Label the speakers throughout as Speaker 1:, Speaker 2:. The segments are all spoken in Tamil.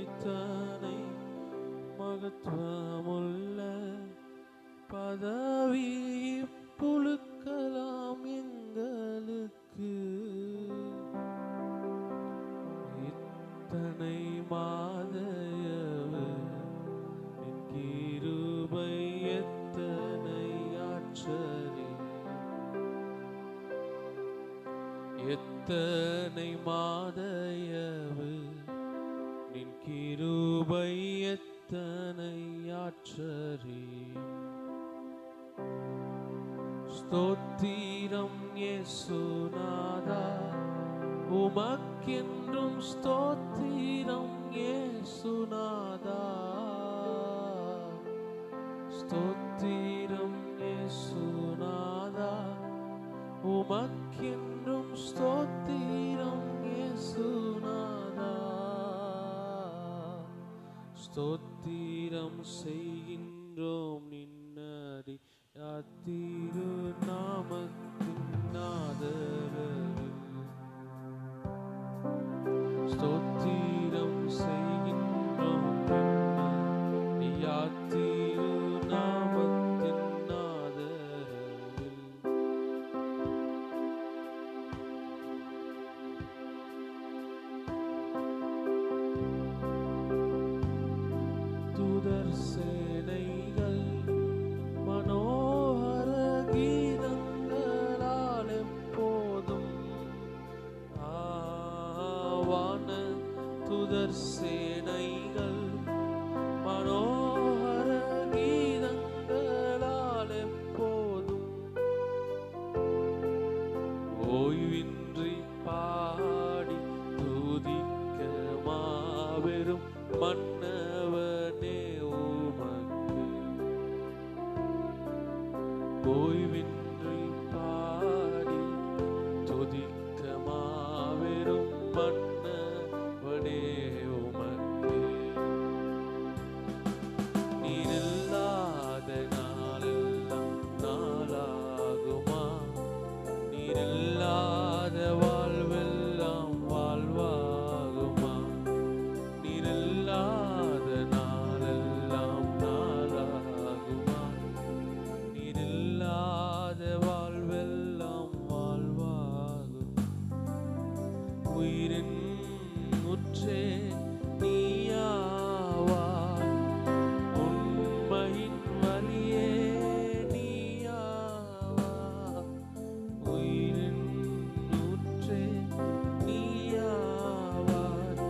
Speaker 1: இத்தனை மகத்துவமுள்ள பதவி புழுக்கலாம் எங்களுக்கு. இத்தனை மாதயவு என் கிருபை எத்தனை ஆச்சரியம். எத்தனை மாதயவு நின் கிருபை எத்தனை ஆச்சரியம். ஸ்தோத்திரம் இயேசுநாதா, உமக்கென்றும் ஸ்தோத்திரம் இயேசுநாதா. ஸ்தோத்திரம் இயேசுநாதா, உமக்கென்றும் ஸ்தோத்திரம் இயேசுநாதா. ஸ்தோத்திரம் செய்கின்றோம் நின்னடி யாத்திரு நாமத்தின் ஆதரவில். ஸ்தோத்திரம் செய்கின்றோம் நின்னடி யாத்திரு நாமத்தின் ஆதரவில். தூதர் சேனைகள் மனோகர கீதங்களால் எப்போதும் ஆவான. தூதர் சேனைகள் மனோகர கீதங்களால் எப்போதும் ஓய்வின்றி பாடி துதிக்க மாபெரும் மன்னவனே உமக்கு. ஓய்வின்றி பாடி துதிக்க மாபெரும் மன்னவனே உமக்கு. நீர் இல்லாத நாளெல்லாம் நாளாகுமா? நீர் இல்லாத வாழ்வெல்லாம் வாழ்வாகுமா? நீர் இல்லாத நாளெல்லாம் நாளாகுமா? நீர் இல்லாத வாழ்வெல்லாம் வாழ்வாகும். உயிரின் முற்றே நீயாவாய், உண்மையின் வழியே நீயாவாய். உயிரின் முற்றே நீயாவாய்,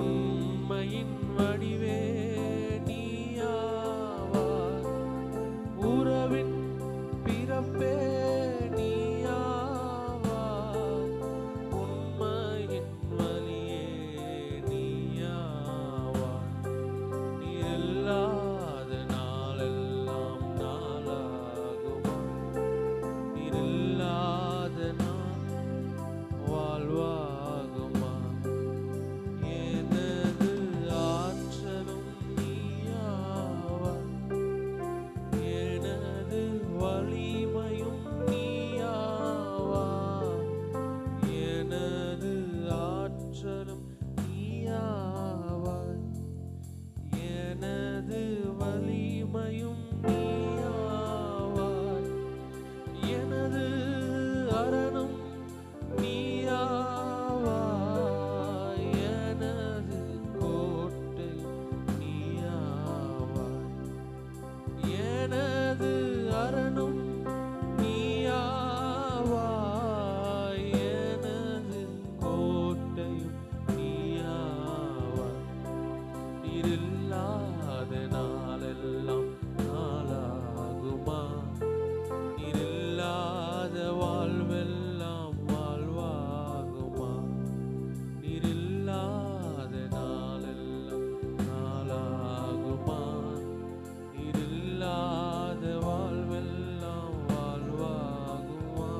Speaker 1: உண்மையின் வடிவே நீயாவாய். உறவின் பிறப்பே நீயாவாய், உண்மையின் வழியே நீயாவாய். நீர் இல்லாத நாளெல்லாம் நாளாகுமா? நீர் இல்லாத நாள் வாழ்வாகுமா? எனது ஆற்றலும் நீயாவாய், எனது வலிமையும் நீயாவாய். எனது ஆற்றலும் நீயாவாய், எனது வலிமையும் நீயாவாய். எனது அரணும் நீயாவாய், எனது கோட்டையும் நீயாவாய். எனது அரணும் நீயாவாய், எனது கோட்டையும் நீயாவாய். நீர் இல்லாத நாளெல்லாம் நாளாகுமா? நீர் இல்லாத வாழ்வெல்லாம் வாழ்வாகுமா? நீர் இல்லாத நாளெல்லாம் நாளாகுமா? நீர் இல்லாத வாழ்வெல்லாம் வாழ்வாகுமா?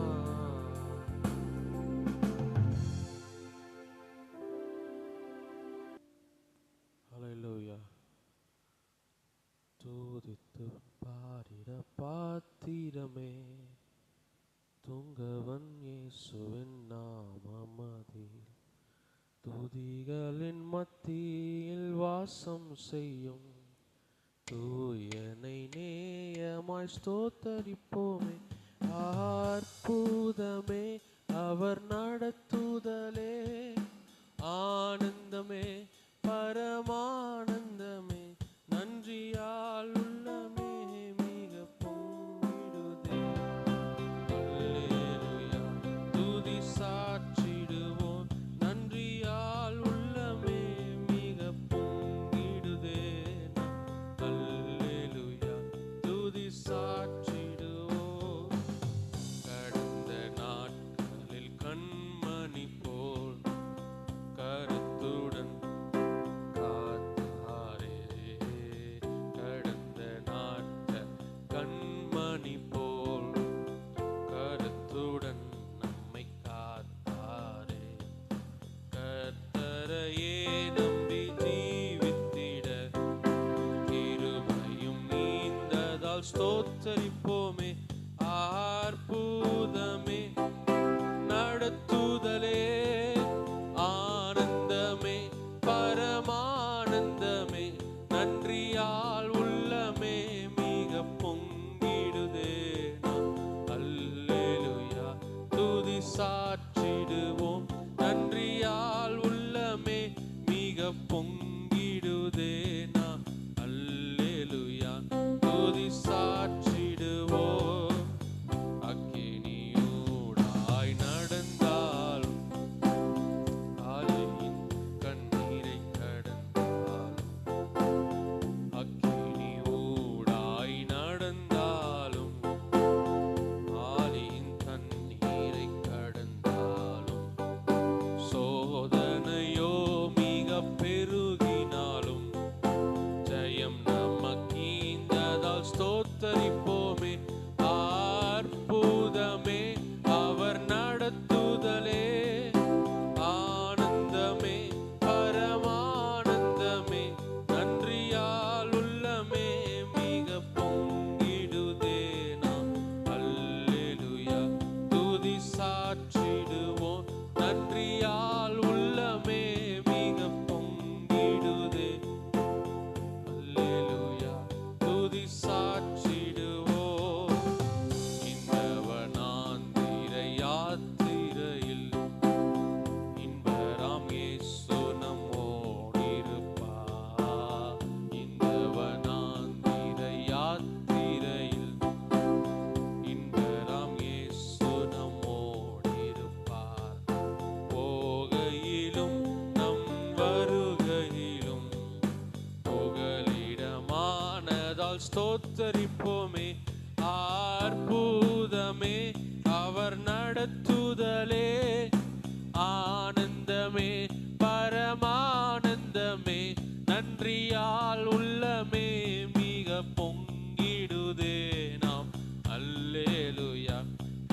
Speaker 1: ஹல்லேலூயா. துதித்து பாடிட பாத்திரமே துங்கவன் இயேசுவின் நாமமதில் துதிகளின் மத்தியில் வாசம் செய்யும் தூயனை நேயமாய் ஸ்தோத்தரிப்போமே. அற்புதமே அவர் நடத்துதலே, ஆனந்தமே பரமானந்தமே, நன்றியால் உள்ளமே மிக பொங்கிடுதே. அல்லேலூயா துதி சாற்றிடுவோம், நன்றியால் உள்ளமே மிக பொங்கிடுதே. அல்லேலூயா துதி சாற்றிடுவோம். கடந்த நாட்களில் கண்மணி போல் கருத்துடன் காத்தாரே, கடந்த நாட்கள் கண்மணி போல் கருத்துடன் நம்மை காத்தாரே. கர்த்தரையே நம்பி ஜீவித்திட கிருபையும் நீந்ததால் ஸ்தோத்தரிப்போமே. அற்புதமே நடத்துதலே, ஆனந்தமே பரமானந்தமே, நன்றியால் உள்ளமே மிக பொங்கிடுதே. அல்லேலூயா துதி சாற்றிடுவோம், நன்றியால் உள்ளமே மிக பொங்கிடுதே. நாம் அல்லேலூயா துதி சாற்றிடுவோம். அக்கினியூடாய் நடந்தாலும் ஆலியின் கண்ணீரை கடந்தாலும், அக்கினியூடாய் நடந்தாலும் ஆலியின் கண்ணீரை கடந்தாலும், சோதனையோ மிக பெருகினாலும் ஜெயம் நமக்கீந்ததால் ஸ்தோத்தரிப்போமே. அற்புதமே அவர் நடத்துதலே, ஆனந்தமே பரமானந்தமே, நன்றியால் உள்ளமே மிக பொங்கிடுதே. நாம் அல்லேலூயா துதி சாற்றிடுவோம், நன்றியால் உள்ளமே மிக பொங்கிடுதே. அல்லேலூயா துதி சாற்றிடுவோம். இன்பவனாந்திர யாத்திரையில் இன்பராம் இயேசு நம்மோடிருப்பார். இன்பவனாந்திர யாத்திரையில் இன்பராம் இயேசு நம்மோடிருப்பார். போகையிலும் நம் வருகையிலும் புகலிடமானதால் ஸ்தோத்தரிப்போமே. அற்புதமே அவர் நடத்துதலே, ஆனந்தமே பரமானந்தமே, நன்றியால் உள்ளமே மிக பொங்கிடுதே. நாம் அல்லேலூயா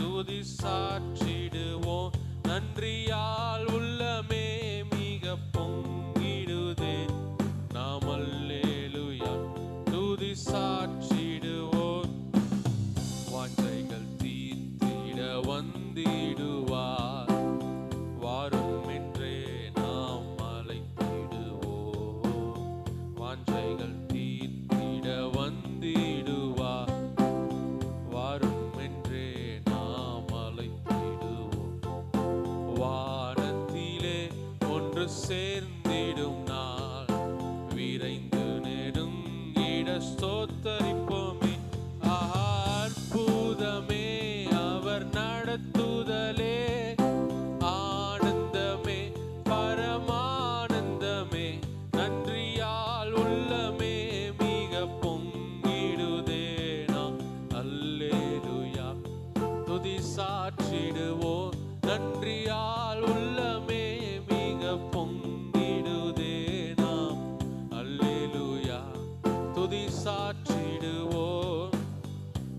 Speaker 1: துதி சாற்றிடுவோம், நன்றியால் உள்ளமே மிக பொங்கிடுதே. நாம் அல்லேலூயா துதி சாற்றிடுவோம். வாஞ்சைகள் தீர்த்திட வந்திடுவார், வாரும் என்றே நாம் அழைத்திடுவோம். வாஞ்சைகள் தீர்த்திட வந்திடுவார், வாரும் என்றே நாம் அழைத்திடுவோம். வானத்திலே ஒன்று சேர்ந்திடும் நாள் விரைந்து நெருங்கிட ஸ்தோத்தரிப்போமே. அற்புதமே அவர் நடத்துதலே, ஆனந்தமே பரமானந்தமே, நன்றியால் உள்ளமே மிக பொங்கிடுதே. நாம் அல்லேலூயா துதி சாற்றிடுவோம், நன்றியால் உள்ளமே மிக பொங்கிடுதே. நாம் அல்லேலூயா துதி சாற்றிடுவோம்.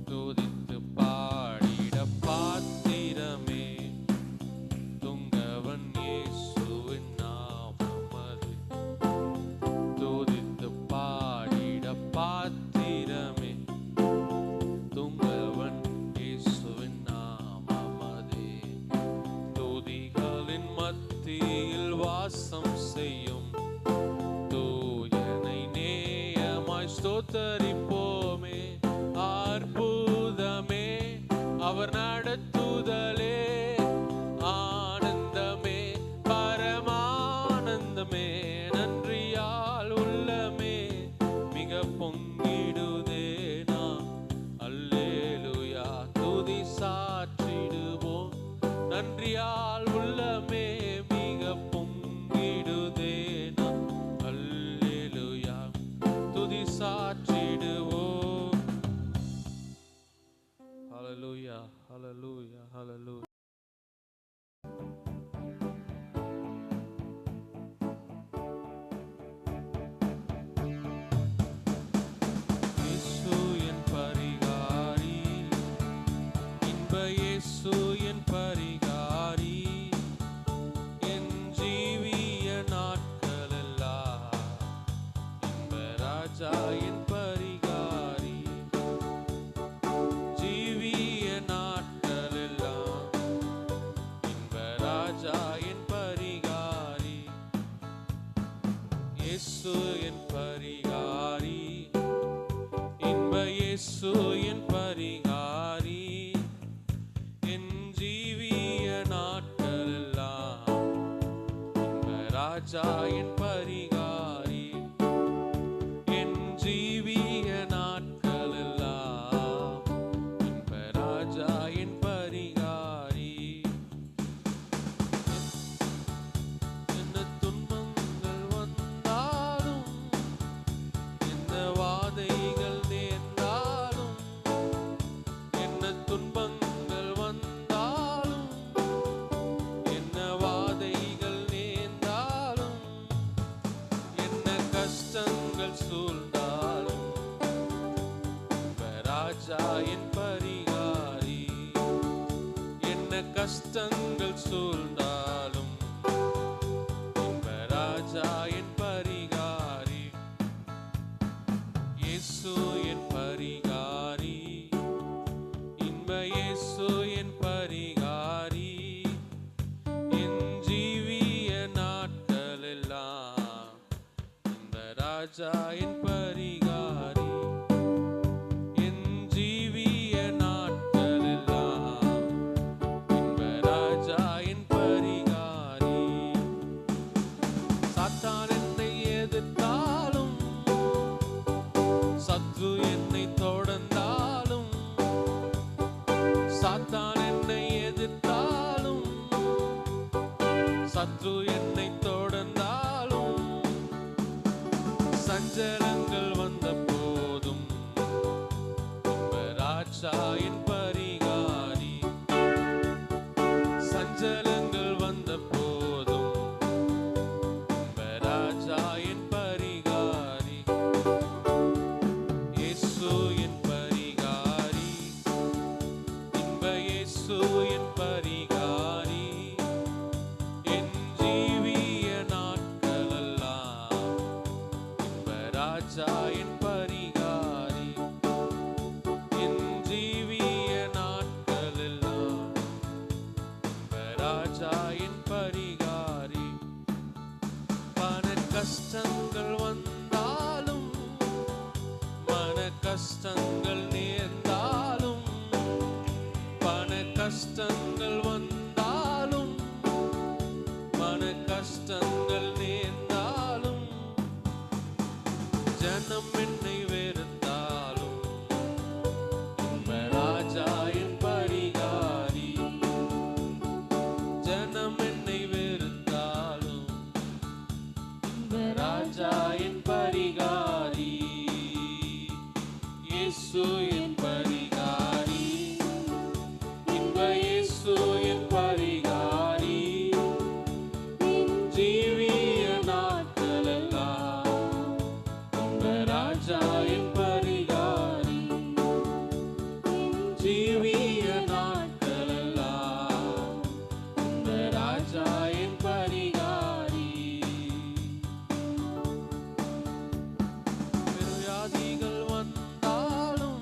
Speaker 1: துதித்து பாடிட பாத்திரமே, துங்கவன் இயேசுவின் நாமமது. துதித்து பாடிட பாத்திரமே, துங்கவன் இயேசுவின் நாமமதே. துதிகளின் மத்தியில் வாச ஸ்தோத்தரிப்போமே. அற்புதமே அவர் நடத்துதலே, ஆனந்தமே பரமானந்தமே, நன்றியால் உள்ளமே மிக பொங்கிடுதே நாம். அல்லேலூயா துதி சாற்றிடுவோம். நன்றியால் உள்ளமே மிக பொங்கிடுதே நாம். அல்லேலூயா துதி சாற்றிடுவோம். ஹல்லேலூயா ஹல்லேலூயா ஹல்லேலூயா. இயேசு என் பரிகாரி, இன்ப இயேசு என் பரிகாரி, என் ஜீவிய நாட்களெல்லாம் இன்ப ராஜா என் பரிகாரி. ஜீவிய நாட்களெல்லாம் இன்ப ராஜா என் பரிகாரி. இயேசு என் பரிகாரி, இன்ப இயேசு என் பரிகாரி, என் ஜீவிய நாட்களெல்லாம் இன்ப ராஜா என் பரிகாரி. என் ஜீவிய நாட்களெல்லாம் இன்ப ராஜா என் பரிகாரி. என்ன துன்பங்கள் வந்தாலும், என்ன வாதைகள் நேர்ந்தாலும், என்ன துன்பங்கள் வந்தாலும், என்ன வாதைகள் நேர்ந்தாலும், என்ன கஷ்டங்கள் சூழ்ந்தாலும், இன்ப ராஜா என் பரிகாரி. என்ன கஷ்டங்கள் சூழ்ந்தாலும் இன்ப ராஜா என் பரிகாரி. இயேசு என் பரிகாரி, இன்ப இயேசு என் பரிகாரி, என் ஜீவிய நாட்களெல்லாம் இன்ப ராஜா என் பரிகாரி. என் ஜீவிய நாட்களெல்லாம் இன்ப ராஜா என் பரிகாரி. சாத்தான் என்னை எதிர்த்தாலும், சத்ரு என்னை தொடர்ந்தாலும், சாத்தான் என்னை எதிர்த்தாலும், சத்ரு என்னை தொடர்ந்தாலும், சஞ்சலங்கள் வந்த போதும் இன்ப ராஜா என் பரிகாரி. சஞ்சலங்கள் வந்த போதும் இன்ப ராஜா என் பரிகாரி. இயேசு என் பரிகாரி, இன்ப இயேசு என் பரிகாரி, என் ஜீவிய நாட்களெல்லாம் இன்ப ராஜா என் பரிகாரி. என் ஜீவிய நாட்களெல்லாம் இன்ப ராஜா என் பரிகாரி. பண கஷ்டங்கள் வந்தாலும், மன கஷ்டங்கள் நேர்ந்தாலும், பண கஷ்டங்கள் வந்தாலும், மன கஷ்டங்கள் நேர்ந்தாலும், ஜனம் என்னை வெறுத்தாலும் இன்ப ராஜா என் பரிகாரி. ஜனம் என்னை வெறுத்தாலும் இன்ப ராஜா என் பரிகாரி. இயேசு என் பரிகாரி, இன்ப இயேசு என் பரிகாரி, ஜீவிய நாட்களெல்லாம் இன்ப ராஜா என் பரிகாரி. ஜீவிய நாட்களெல்லாம் இன்ப ராஜா என் பரிகாரி. வியாதிகள் வந்தாலும்,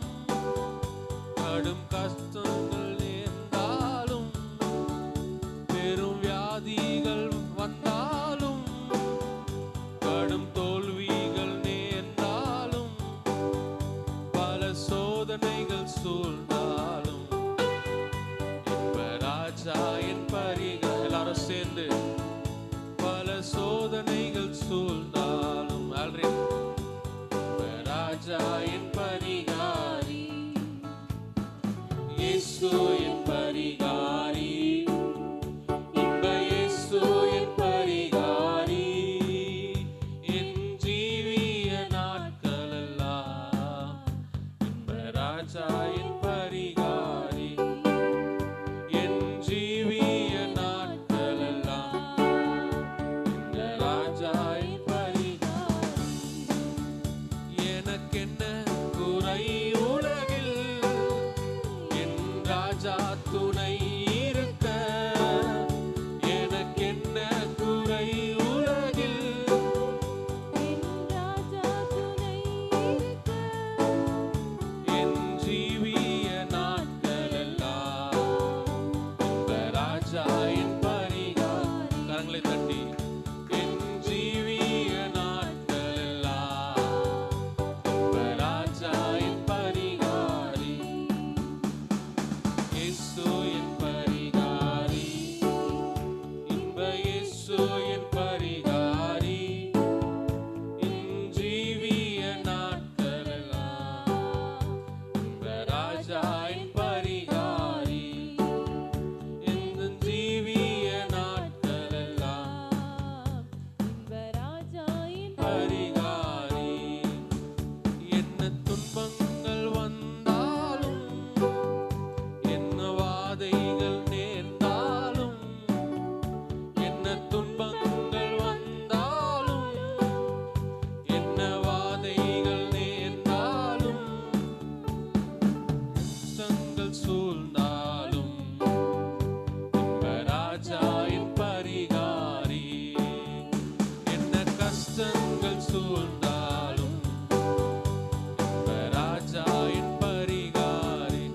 Speaker 1: இயேசு என் பரிகாரி, இன்ப இயேசு என் பரிகாரி, என் ஜீவிய நாட்களெல்லாம் இன்ப ராஜா என் பரிகாரி, என் ஜீவிய நாட்களெல்லாம் இன்ப ராஜா என் பரிகாரி. எனக்கென்ன குறை உலகில், என் ராஜா துணை இருக்க. எனக்கென்ன குறை உலகில், என் ஜீவிய நாட்களெல்லாம் இன்ப ராஜா என் பரிகாரி. கரங்களை தட்டி, என் ஜீவிய நாட்களெல்லாம் இன்ப ராஜா என் பரிகாரி, இயேசு என் பரிகாரி, இன்ப இயேசு என் பரிகாரி, என் ஜீவிய நாட்களெல்லாம் இன்ப ராஜா என் பரிகாரி, என் ஜீவிய நாட்களெல்லாம் பரிகாரி. என்ன துன்பங்கள் வந்தாலும், என்ன வாதைகள் நேர்ந்தாலும், என்ன துன்பங்கள் வந்தாலும், என்ன வாதைகள் நேர்ந்தாலும், கஷ்டங்கள் சூழ்ந்தாலும் இன்ப ராஜா என் பரிகாரி. என்ன கஷ்டங்கள் சூழ்ந்தாலும் இன்ப ராஜா என் பரிகாரி,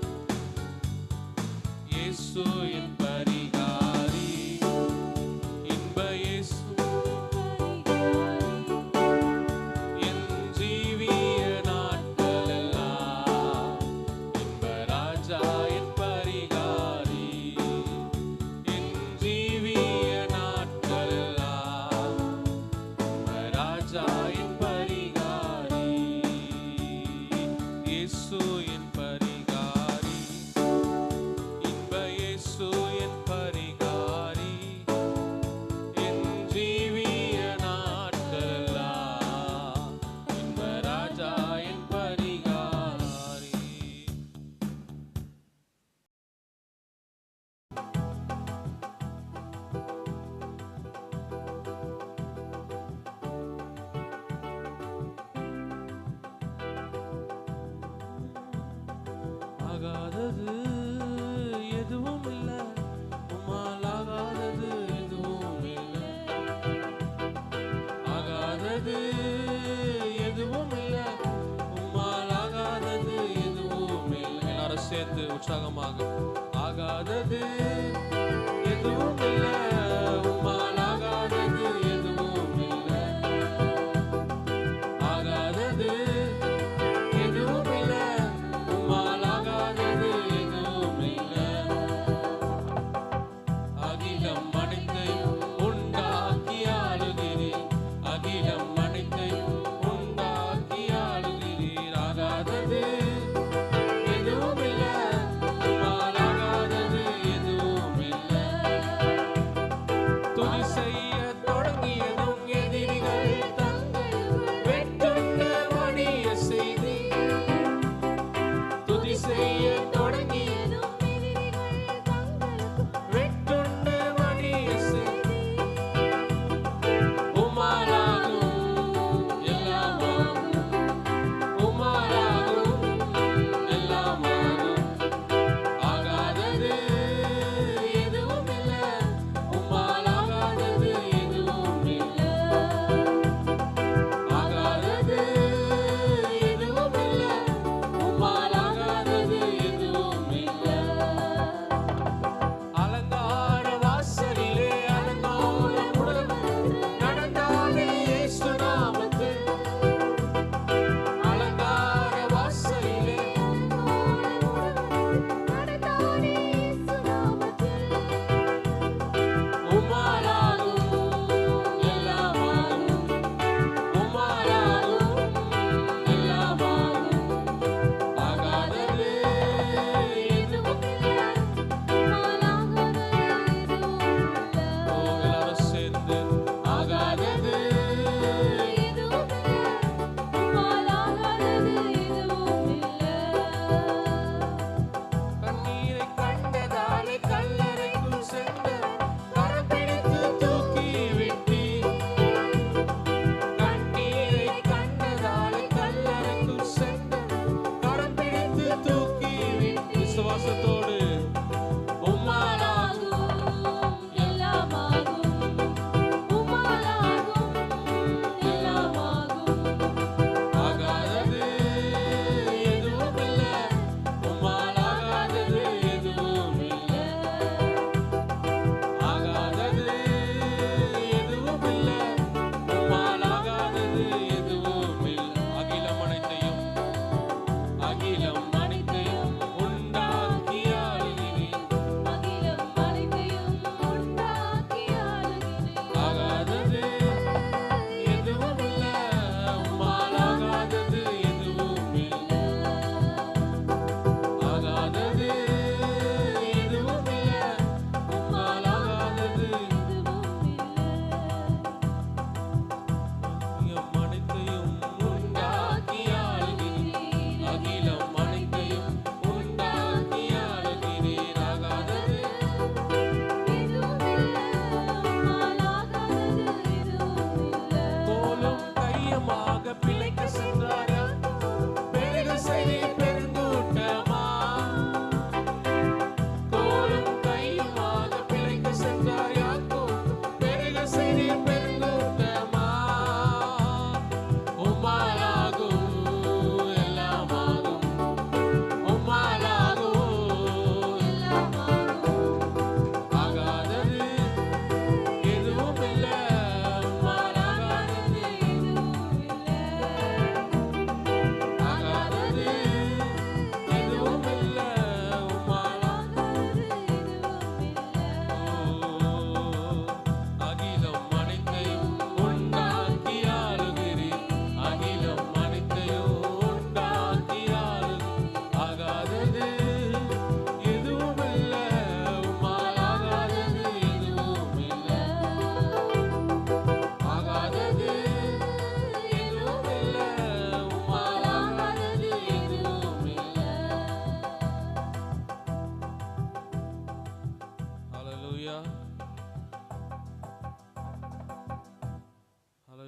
Speaker 1: இயேசு என் பரிகாரி, இன்ப இயேசு என் ஜீவிய நாட்களெல்லாம் இன்ப ராஜா என் பரிகாரி, என் ஜீவிய நாட்களெல்லாம் இன்ப ராஜா என் பரிகாரி, இயேசு என் பரிகாரி, இன்ப இயேசு என் பரிகாரி, என் ஜீவிய நாட்களெல்லாம் இன்ப ராஜா என் பரிகாரி. ஆகாதது எதுவும் இல்ல, உம்மால் ஆகாதது எதுவும் இல்ல. ஆகாதது எதுவும் இல்ல, உம்மால் ஆகாதது எதுவும் இல்ல. எல்லாரும் சேர்ந்து உற்சாகமாக, ஆகாதது எதுவும் இல்ல, உம்மால் ஆகாதது எதுவும் இல்ல. ஆகாதது எதுவும் இல்ல, உம்மால் ஆகாதது எதுவும் இல்ல. அகிலம் அனைத்தையும் உண்டாக்கி ஆளுகிறீர், அகிலம் அனைத்தையும் உண்டாக்கி ஆளுகிறீர். ஆகாதது எதுவும் இல்ல, உம்மால் ஆகாதது எதுவும் இல்ல.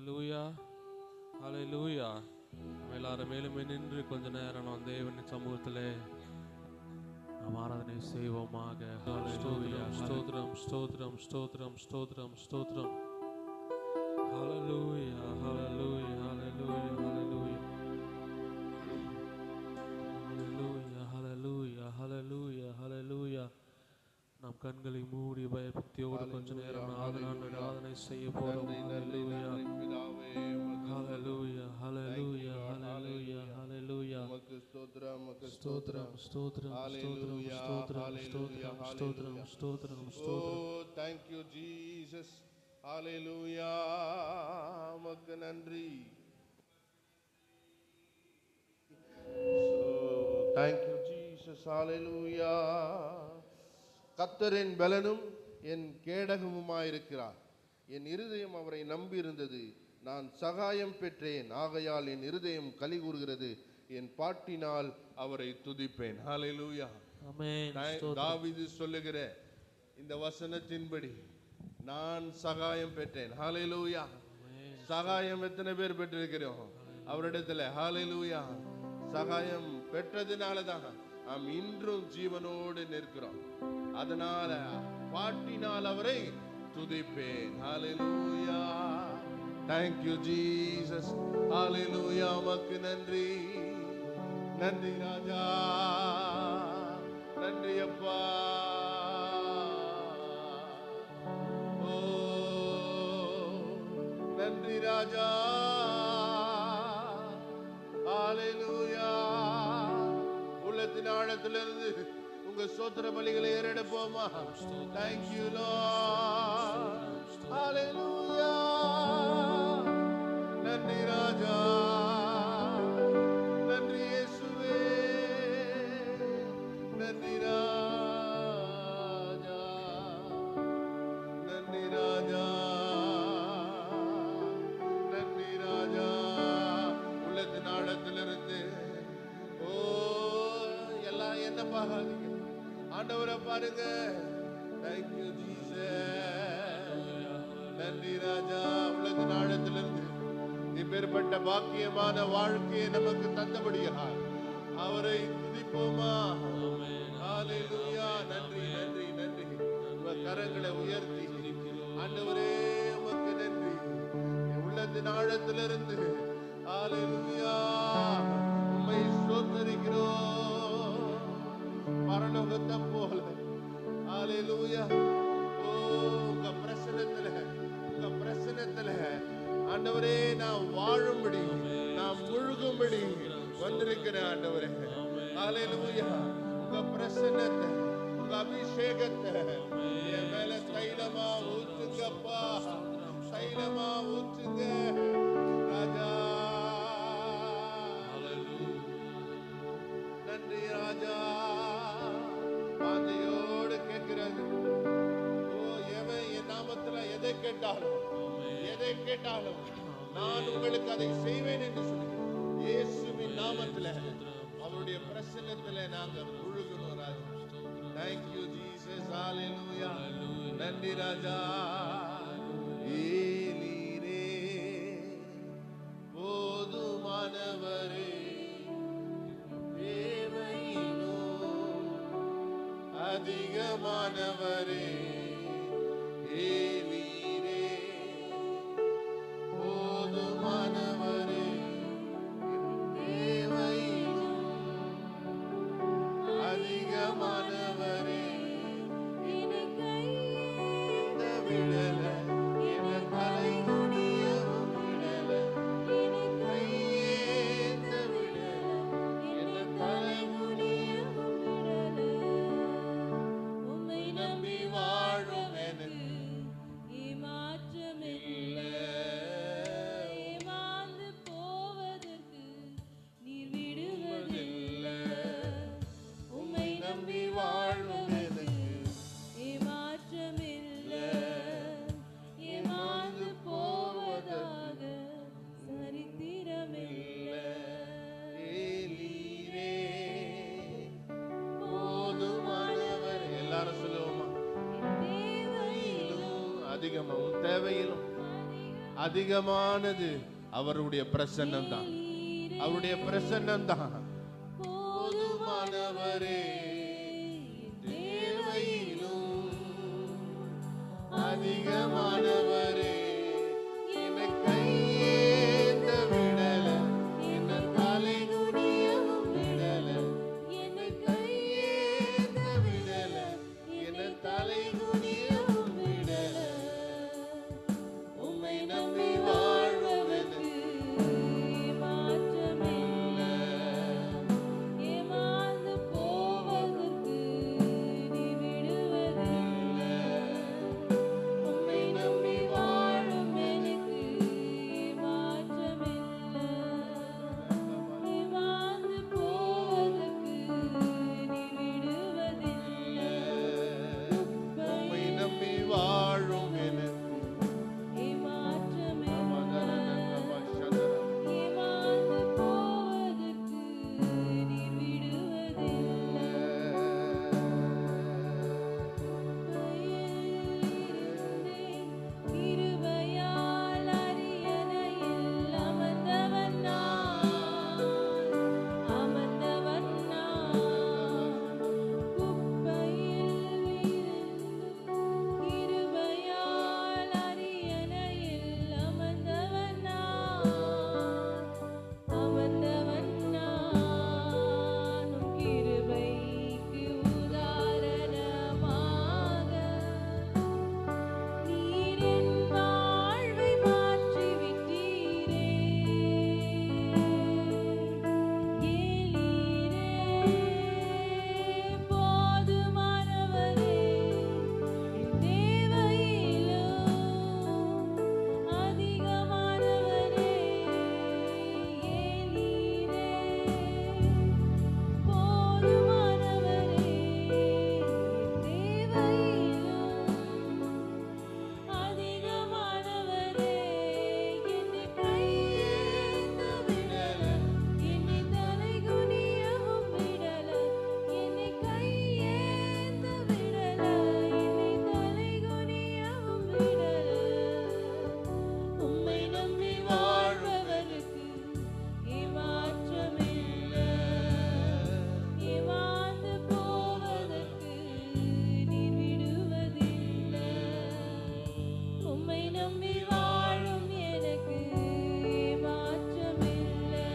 Speaker 1: ஹalleluya ஹalleluya. எல்லாரும் மேலும் நின்று கொஞ்ச நேரம் நாம் தேவனின் சமூகத்திலே நாம் ஆராதனை செய்வோமாக. ஹalleluya ஸ்தோத்திரம் ஸ்தோத்திரம் ஸ்தோத்திரம் ஸ்தோத்திரம் ஸ்தோத்திரம். ஹalleluya ஹalleluya ஹalleluya ஹalleluya ஹalleluya ஹalleluya ஹalleluya. நாம் கண்களை மூடி பயபக்தியோடு கொஞ்ச நேரம் ஆராதனை செய்ய போறோம். ஹalleluya ஹalleluya ஹalleluya ஹalleluya ஹalleluya. ஸ்தோத்திரம் ஸ்தோத்திரம் ஸ்தோத்திரம் ஸ்தோத்திரம் ஸ்தோத்திரம் ஸ்தோத்திரம் ஸ்தோத்திரம் ஸ்தோத்திரம்.
Speaker 2: Thank you Jesus. ஹalleluya. உமக்கு நன்றி. Thank you Jesus. ஹalleluya. கர்த்தரின் பலனும் என் கேடகமுமாயிருக்கிறார். என் இருதயம் அவரை நம்பியிருந்தது. நான் சகாயம் பெற்றேன். ஆகையால் என் இருதயம் களி கூறுகிறது. என் பாட்டினால் அவரை துதிப்பேன். ஹalleluya. ஆமென். தாவீது சொல்லுகிற இந்த வசனத்தின்படி நான் சகாயம் பெற்றேன். ஹalleluya. சகாயம் எத்தனை பேர் பெற்றிருக்கிறோம் அவரிடத்துல? ஹalleluya. சகாயம் பெற்றதுனால தான் நாம் இன்றும் ஜீவனோடு நிற்கிறோம். அதனால பாட்டினால் அவரை துதிப்பேன். ஹalleluya. Thank you Jesus. ஹalleluya. உமக்கு நன்றி. நன்றி ராஜா. நன்றி அப்பா. ஓ நன்றி ராஜா. ஹalleluya. உள்ளத்தின் ஆழத்திலிருந்து உங்க ஸ்தோத்திர பலிகளை ஏறெடுப்போமா? Thank you Lord. Hallelujah. நன்றி ராஜா. நன்றி இயேசுவே. நன்றி ராஜா. நன்றி ராஜா. நன்றி ராஜா. உள்ளத்தின் ஆழத்திலிருந்து ஓ எல்லாம் என்ன பாகாதீங்க, ஆண்டவரை பாருங்க. Thank you Jesus. நன்றி ராஜா. உள்ளத்தின் ஆழத்திலிருந்து இப்பேற்பட்ட பாக்கியமான வாழ்க்கையை நமக்கு தந்தபடியால் அவரை துதிப்போமா? ஹalleluya. நன்றி நன்றி நன்றி. உங்க கரங்களை உயர்த்தி ஆண்டவரே உமக்கு நன்றி. உள்ளத்தின் ஆழத்திலிருந்து ஹalleluya உம்மை ஸ்தோத்திரிக்கிறோம். பரலோகத்தை போல ஹalleluya. ஓ உங்க பிரசன்னத்துல ஆண்டவரே நான் வாழும்படி, நான் முழுகும்படி வந்திருக்கிறேன் ஆண்டவரே. ஹalleluya. உங்க பிரசன்னத்தை, உங்க அபிஷேகத்தை என் மேல தைலமா ஊற்றுங்கப்பா. தைலமா ஊற்றுங்க ராஜா. நன்றி ராஜா. வாஞ்சையோடு கேட்கிறது. ஓ எவன் என் நாமத்துல எதை கேட்டாலும் நான் உங்களுக்கு அதை செய்வேன் என்று சொல்லி இயேசுவின் நாமத்துல அவருடைய பிரசன்னத்துல நாங்க முழுகணும் ராஜா. Thank you Jesus. Hallelujah. நன்றி ராஜா. நீரே போதுமானவரே, தேவையிலும் அதிகமானவரே. நீரே போதுமானவரே, தேவையிலும் அதிகமானவரே. இந்த விடல என தலை குனியவும் விடல, கையேந்த விடல என தலை குனியவும் விடல. உம்மை நம்பி வா அதிகமானது அவருடைய பிரசன்னம் தான். அவருடைய பிரசன்னம் தான். போதுமானவரே தேவையிலும் அதிகமானவரே என்னை கையேந்த விடல, என்னை தலை குனியவும் விடல, என்னை கையேந்த விடல, என்னை தலை குனியவும் விடல. உம்மை நம்பி வாழ்வதற்கு
Speaker 3: மாற்றமில்லை, ஏமாந்து போவதற்கு நீ விடுவதில்லை.
Speaker 2: உம்மை நம்பி
Speaker 3: வாழும் எனக்கு மாற்றமில்லை, ஏமாந்து போவதற்கு நீ விடுவதில்லை.
Speaker 2: உம்மை நம்பி வாழும் எனக்கு
Speaker 3: ஏமாற்றமில்லை, ஏமாந்து போவதற்கு நீ விடுவதில்லை. கிருபையால் அரியணையில் அமர்ந்தவன் நான், அமர்ந்தவன் நான். குப்பையில் விழுந்து கிருபையால் அரியணையில் அமர்ந்தவன் நான், அமர்ந்தவன் நான். உம் கிருபைக்கு உதாரணமாக நீர் என் வாழ்வை மாற்றி விட்டீரே. ஏலீரே போதுமானவரே, என் தேவையிலும் அதிகமானவரே. ஏலீரே போதுமானவரே, என் தேவையிலும் அதிகமானவரே. என்னை கையேந்த விடல, என்னை தலை குனியவும் விடல, என்னை கையேந்த விடல, என்னை தலை குனியவும் விடல. உம்மை நம்பி வாழ்பவனுக்கு ஏமாற்றமில்லை, ஏமாந்து போவதற்கு நீர் விடுவதில்லை. உம்மை நம்பி வாழும் எனக்கு ஏமாற்றமில்லை,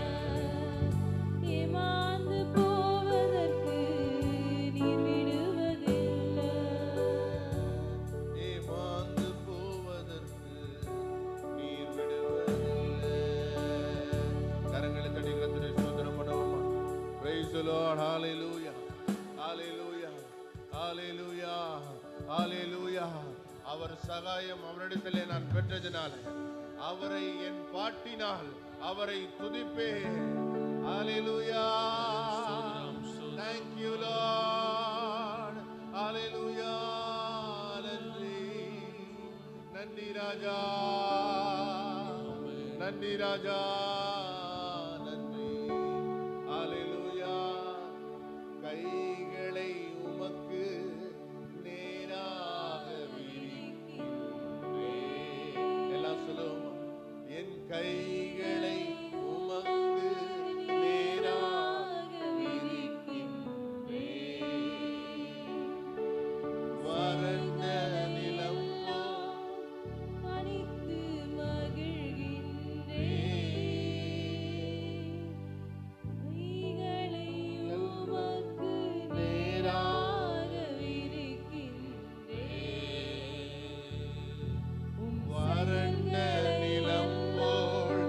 Speaker 3: ஏமாந்து போவதற்கு நீர் விடுவதில்லை.
Speaker 2: ஏமாந்து போவதற்கு நீர் விடுவதில்லை. கரங்களை தட்டி கர்த்தரை ஸ்தோத்திரம் பண்ணுவோமா? Praise the Lord. Hallelujah. Hallelujah. Hallelujah. Hallelujah. அவர் சகாயம் அவரிடத்திலே நான் பெற்றதினால அவரை என் பாட்டினால் அவரை துதிப்பேன். Hallelujah. Thank you Lord. Hallelujah. நன்றி நன்றி ராஜா, நன்றி ராஜா, நன்றி. Hallelujah. கைகளை உமக்கு நேராக விரிக்கின்றேன். எல்லாம் சொல்லுவோமா? என் கைகளை உமக்கு நேராக விரிக்கின்றேன். வறண்ட நிலம் போல்
Speaker 3: பணித்து மகிழ்கின்றேன். கைகளை உமக்கு நேராக விரிக்கின்றேன். உம்
Speaker 2: வறண்ட நிலம் போல்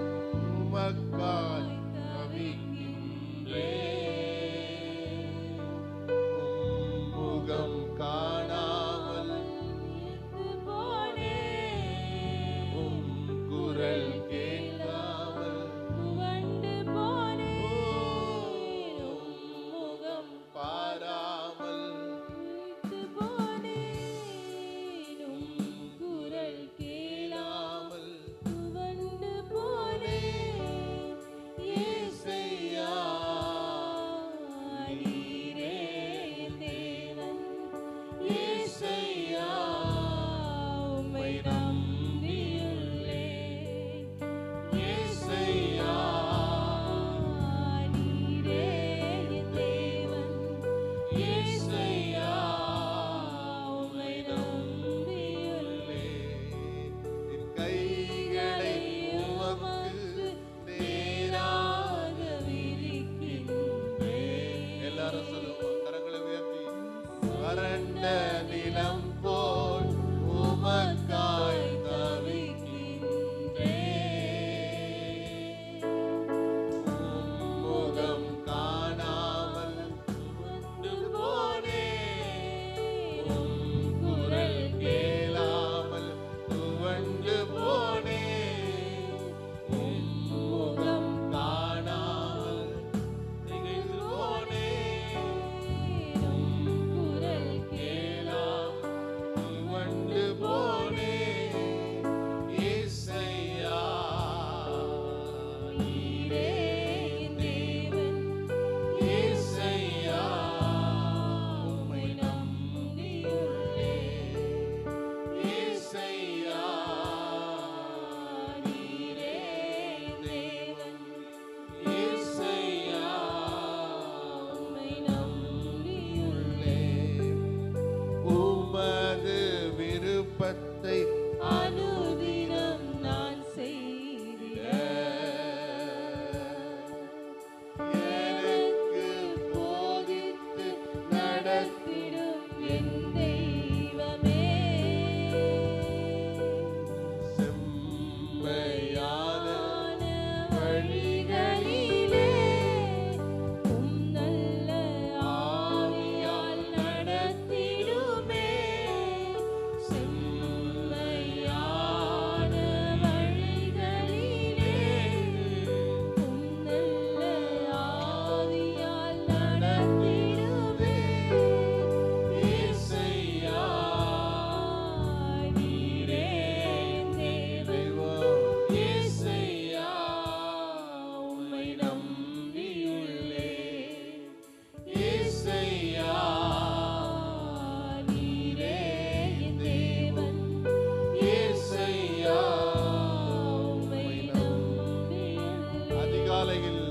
Speaker 2: அதிகாலையில்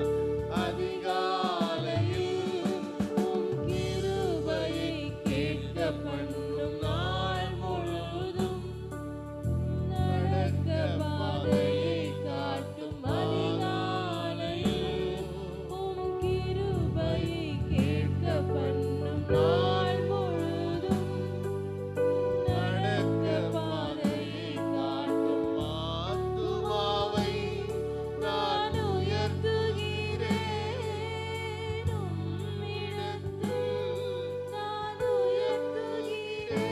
Speaker 3: உம் கிருபையை கேட்க பண்ணும் நாள் முழுவதும் நடக்க பாதையை காட்டும் அதிகாலையில் உம் கிருபையை கேட்க பண்ணும் நாள் முழுவதும் நடக்க பாதையை காட்டும்
Speaker 2: ஆத்துமாவை
Speaker 3: நான் உயர்த்துகிறேன் உம்மிடத்தில் நான் உயர்த்துகிறேன்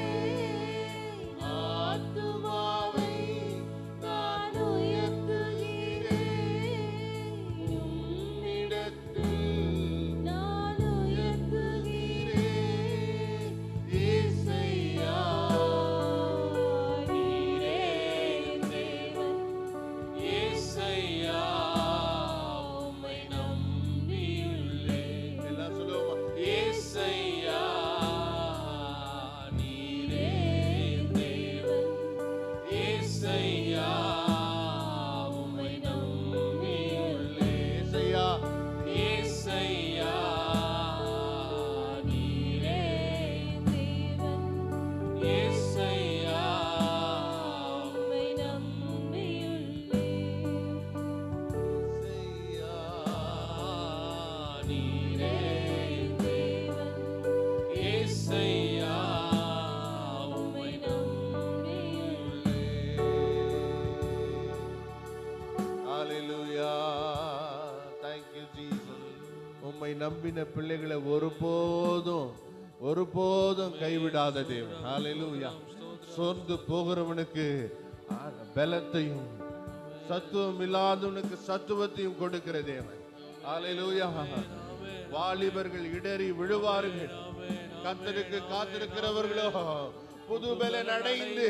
Speaker 3: ஆத்துமாவை நான் உயர்த்துகிறேன் உம்மிடத்தில் நான் உயர்த்துகிறேன் இயேசையா நீரே என் தேவன் இயேசையா உம்மை நம்பியுள்ளேன்
Speaker 2: எல்லாம் சொல்லுவோமா?
Speaker 3: இயேசையா நீரே என் தேவன் இயேசையா உம்மை நம்பியுள்ளேன்
Speaker 2: இயேசையா,
Speaker 3: இயேசையா நீரே என் தேவன் இயேசையா உம்மை நம்பியுள்ளேன்
Speaker 2: இயேசையா,
Speaker 3: நீரே என் தேவன் இயேசையா உம்மை நம்பியுள்ளேன்
Speaker 2: Hallelujah. Thank you, Jesus. உம்மை நம்பின பிள்ளைகளை ஒருபோதும் கைவிடாத தேவன். Hallelujah. சோர்ந்து போகிறவனுக்கு பலத்தையும் சத்துவம் இல்லாதவனுக்கு சத்துவத்தையும் கொடுக்கிற தேவன். Hallelujah. வாலிபர்கள் இடறி விழுவார்கள், கர்த்தருக்கு காத்திருக்கிறவர்களோ புதுபலன் அடைந்து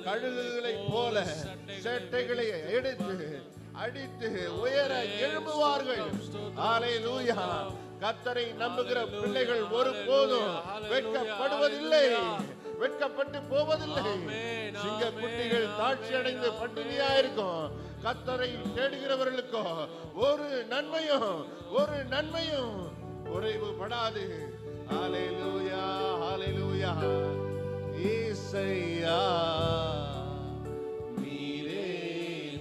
Speaker 2: கழுகுகளை போல சேட்டைகளை எடுத்து அடித்து உயர எழும்புவார்கள். ஹalleluya. கர்த்தரை நம்புகிற பிள்ளைகள் ஒருபோதும் வெட்கப்படுவதில்லை, வெட்கப்பட்டு போவதில்லை. சிங்க குட்டிகள் தாட்சி அடைந்து பட்டினியா இருக்கும். கர்த்தரை தேடுகிறவர்களுக்கோ ஒரு நன்மையும் குறைவுபடாது. ஹalleluya, ஹalleluya. இயேசையா நீரே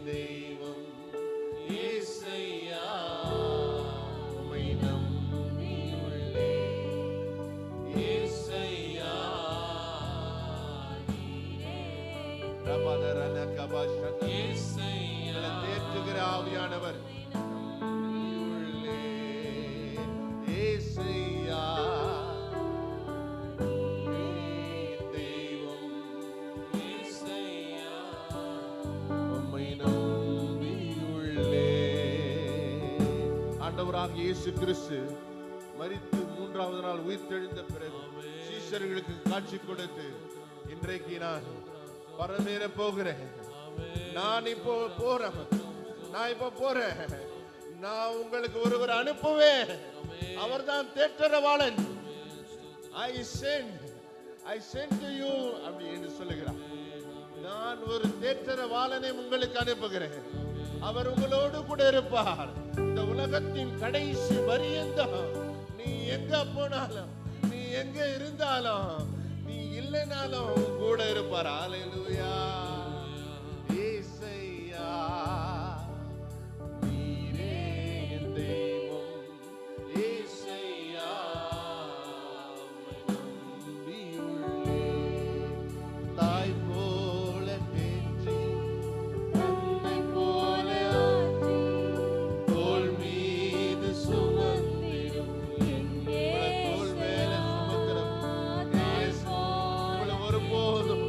Speaker 2: தெய்வம், இயேசையா உம்மை நம்பியுள்ளேன். இயேசையா நீரே ரபதரன கபஷன இயேசையா தேற்றுகிற ஆவியானவர் நம்பியுள்ளேன். இயேசையா ஆண்டவராக இயேசு கிறிஸ்து மரித்து மூன்றாவது நாள் உயிர்த்தெழுந்த பிறகு சீஷர்களுக்கு காட்சி கொடுத்து, இன்றைக்கு நான் பரமேற போகிறேன், நான் இப்போ போறேன், நான் உங்களுக்கு ஒருவர் அனுப்புவேன், அவர்தான் தேற்றரவாளன். I send to you அப்படி என்று சொல்லுகிறார். நான் ஒரு தேற்றரவாளனை உங்களுக்கு அனுப்புகிறேன், அவர் உங்களோடு கூட இருப்பார். இந்த உலகத்தின் கடைசி பரியந்தம் நீ எங்க போனாலும், நீ எங்க இருந்தாலும், நீ இல்லைனாலும் கூட இருப்பார். ஹalleluya. இயேசையா நீரே என் தெய்வம், இயேசையா உம்மை நம்பியுள்ளேன். தாய் போல தேற்றி, தந்தை போல தோள் மீது சுமந்திடும், தோள் மேல சுமக்கிற இயேசு உங்களை ஒருபோதும்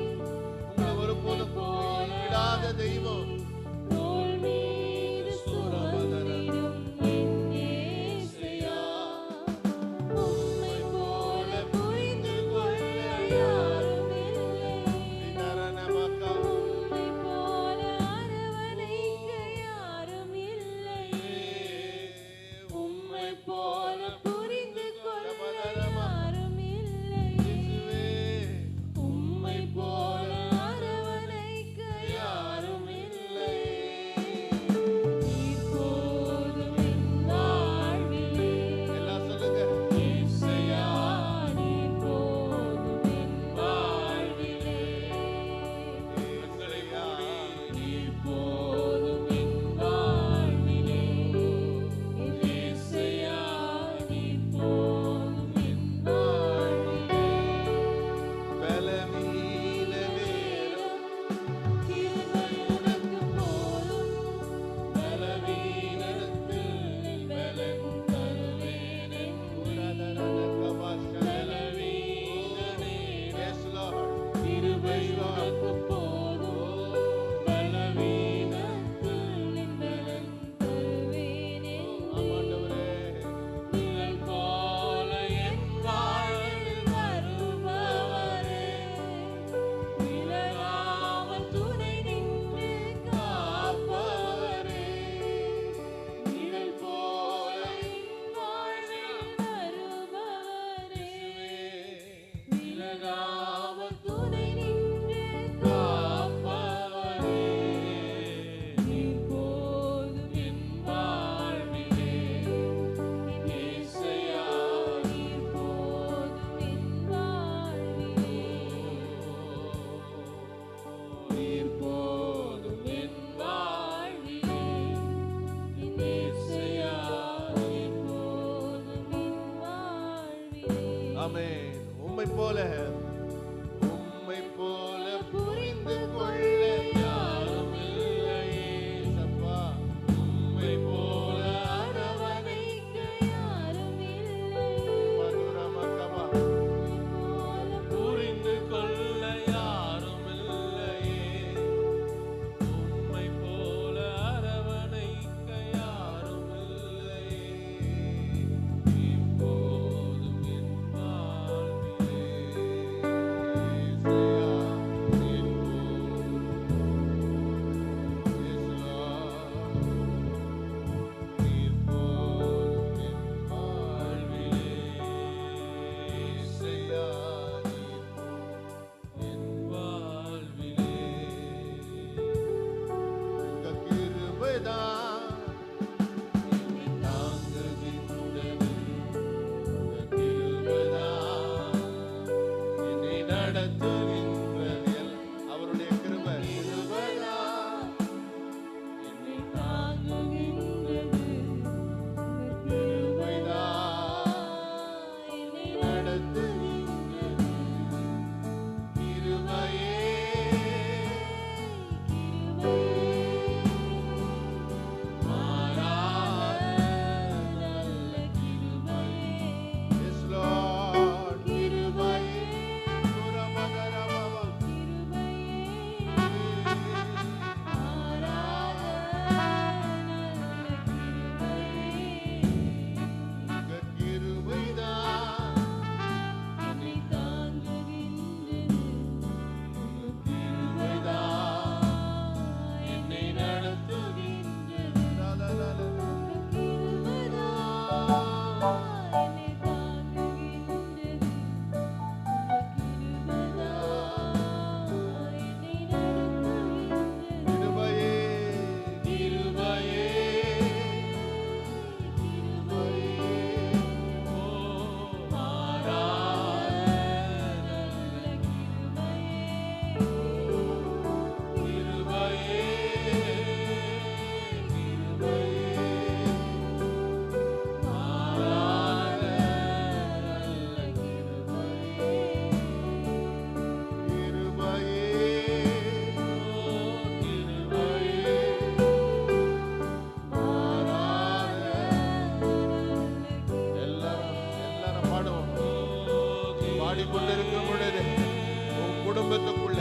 Speaker 2: போல உம்மை போல புரிந்து கொள்ள யாரும் இல்லையே சப்பா. உம்மை போல அரவணைக்க யாரும் இல்லை. மதுரமக்கமா
Speaker 1: புரிந்து கொள்ள யாரும் இல்லையே, உம்மை போல அரவணைக்க யாரும் இல்லையே. இப்போதும் என் வாழ்விலே அவருடைய கிருபை
Speaker 3: என்னை தாங்குகின்றது என்னை நடத்துகின்றது நல்ல கிருபையே என்னை தாங்குகின்றது என்னை நடத்துகின்றது என்னை தாங்குகின்றது என்னை நடத்துகின்றது கிருபையே
Speaker 2: எல்லாரும் பாடுவோம். பாடிக்கொண்டிருக்கும் பொழுது உன் குடும்பத்துக்குள்ள,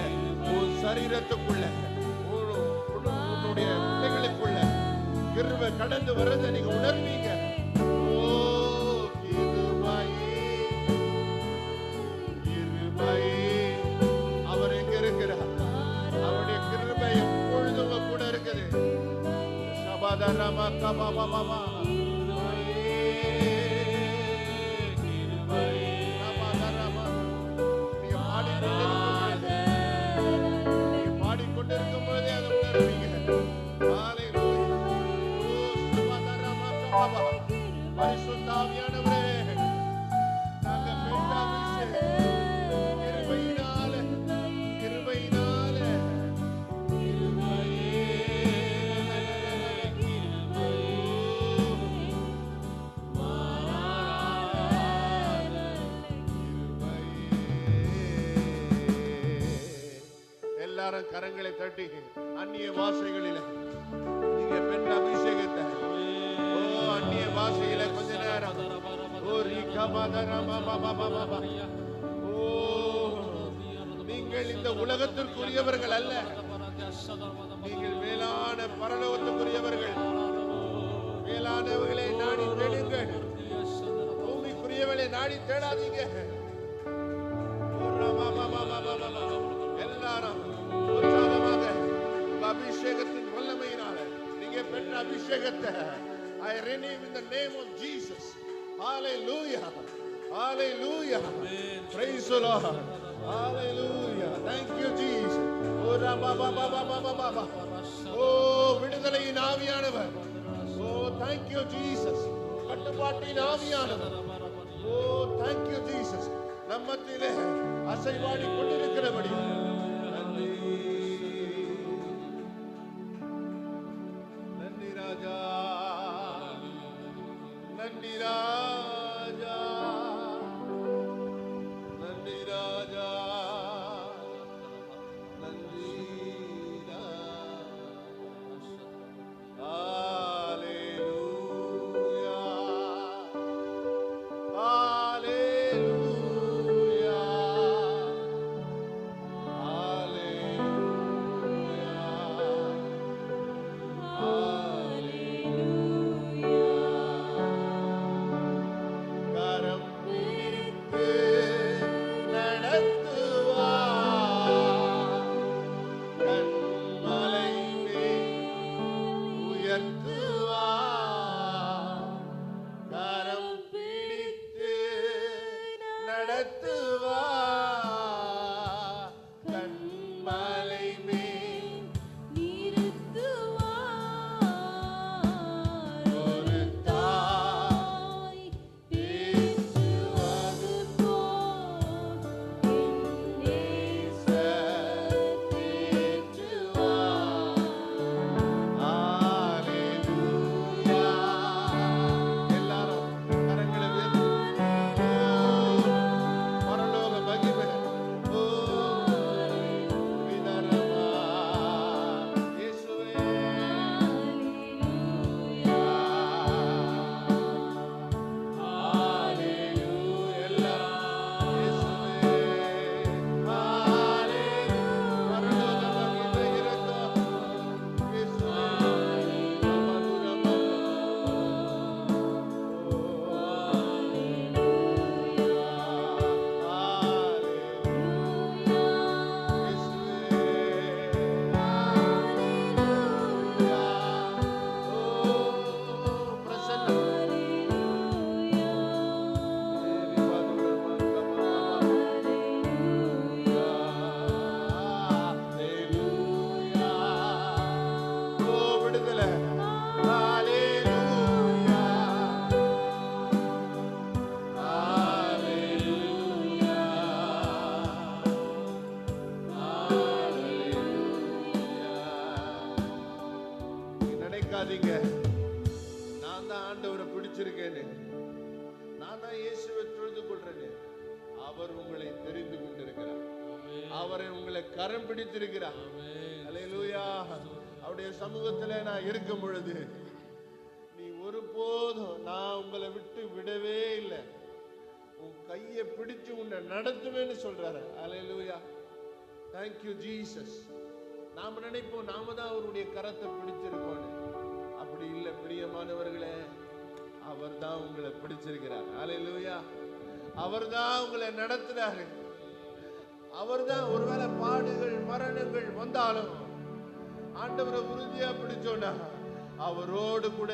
Speaker 2: உன் சரீரத்துக்குள்ள, உன்னுடைய பிள்ளைகளுக்குள்ள கிருபை கடந்து வரதை நீங்க உணர்வீங்க. ஓ கிருபையே, கிருபையே. அவர் எங்க இருக்கிறார்? அவருடைய கிருபை எப்பொழுதும் உங்க கூட இருக்குது. சபாதரமா கபாபாபா. பாடிக்கொண்டிருக்கும் பொழுதே அதை உணர்வீங்க. பரிசுத்த ஆவியானவரே, நாங்கள் பெற்ற அபிஷேகம் கிருபையினால, கிருபையினால, எல்லாரும் கரங்களை தட்டி அந்நிய பாஷைகளில நீங்க பெற்ற அபிஷேகத்தை, ஓ அந்நிய பாஷையில கொஞ்ச நேரம், ஓ ஓ நீங்கள் இந்த உலகத்திற்குரியவர்கள் அல்ல, நீங்கள் மேலான பரலோகத்துக்குரியவர்கள். மேலானவர்களை நாடி தேடுங்கள், பூமிக்குரியவர்களை நாடி தேடாதீங்க. எல்லாரும் உற்சாகமாக உங்க அபிஷேகத்தின் வல்லமையினால நீங்க பெற்ற அபிஷேகத்தை I renew in the name of Jesus. Hallelujah. Hallelujah. Praise the Lord. Hallelujah. Thank you Jesus. Oh baba baba baba baba. Oh விடுதலையின் ஆவியானவர். Oh thank you Jesus. கட்டுப்பாட்டின் ஆவியானவர். Oh thank you Jesus. நம்மத்திலே அசைவாடி கொண்டிருக்கிறபடி நன்றி. நன்றி ராஜா, நன்றி ராஜா, நன்றி ராஜா. உயர்த்துவார், கரம் பிடித்து நடத்துவார், கண்மலை மேல்
Speaker 3: நிறுத்துவார்.
Speaker 2: ஒரு தாய்
Speaker 3: தேற்றுவது போல் என் நேசர்
Speaker 2: தேற்றுவார். ஹalleluya. எல்லாரும் கரங்களை உயர்த்தி பரலோக மகிமை ஓ விதரமா இயேசுவே ஹalleluya. எல்லாரும் இயேசுவே ஹalleluya. பரலோக மகிமை இரக்கம் இயேசுவே மதுரமா விடுதலை நினைக்காதீங்க நான் தான் ஆண்டவரை பிடிச்சிருக்கேன்னு, நான் தான் இயேசுவை தொழுது கொள்றேன்னு. அவர் உங்களை தெரிந்து கொண்டிருக்கிறார், அவரை உங்களை கரம் பிடித்திருக்கிறார். அல்லேலூயா. அவருடைய சமூகத்துல நான் இருக்கும் பொழுது நீ ஒருபோதும் நான் உங்களை விட்டு விடவே இல்லை, உன் கையை பிடிச்சு உன்னை நடத்துவேன்னு சொல்றாரு. அல்லேலூயா. Thank you Jesus. நாம நினைப்போம் நாம தான் அவருடைய கரத்தை பிடிச்சிருக்கோம். அப்படி இல்லை பிரியமானவர்களே, அவர் தான் உங்களை பிடிச்சிருக்கிறார். அல்லேலூயா. அவர் தான் உங்களை நடத்துறாரு. அவர் தான் ஒருவேளை பாடுகள் மரணங்கள் வந்தாலும் ஆண்டவரை உறுதியா பிடிச்சோன்னா அவரோடு கூட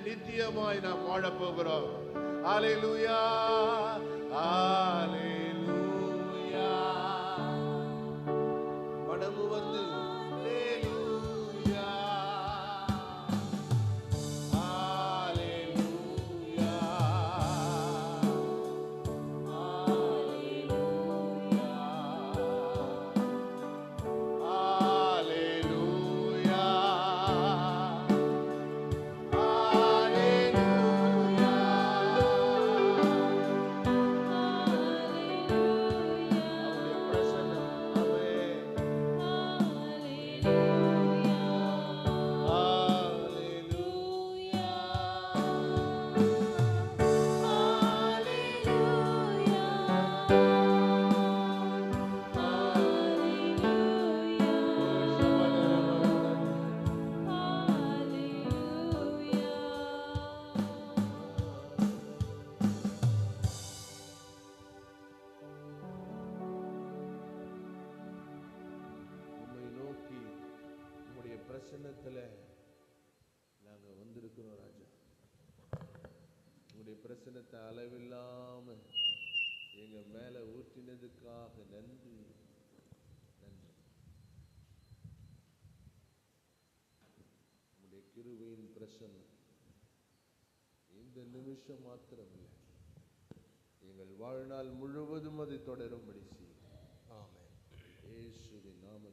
Speaker 2: நித்தியமாய் நாம் வாழ போகிறோம். அல்லேலூயா. அல்லேலூயா. மனமு வந்து அல்லேலூயா. அல்லேலூயா. அல்லேலூயா. அவருடைய பிரசன்னம். ஆமென். அல்லேலூயா. உம்மை நோக்கி உம்முடைய பிரசன்னத்துல நாங்க வந்திருக்கிறோம் ராஜா. உம்முடைய பிரசன்னத்தை அளவில்லாம எங்க மேல ஊற்றினதுக்காக நன்றி நன்றி. உம்முடைய கிருபையின் பிரசன்னம் இந்த நிமிஷம் மாத்திரமில்லை, எங்கள் வாழ்நாள் முழுவதும் அது தொடரும்படி செய்யும். ஆமென். இயேசுவின் நாமத்தில்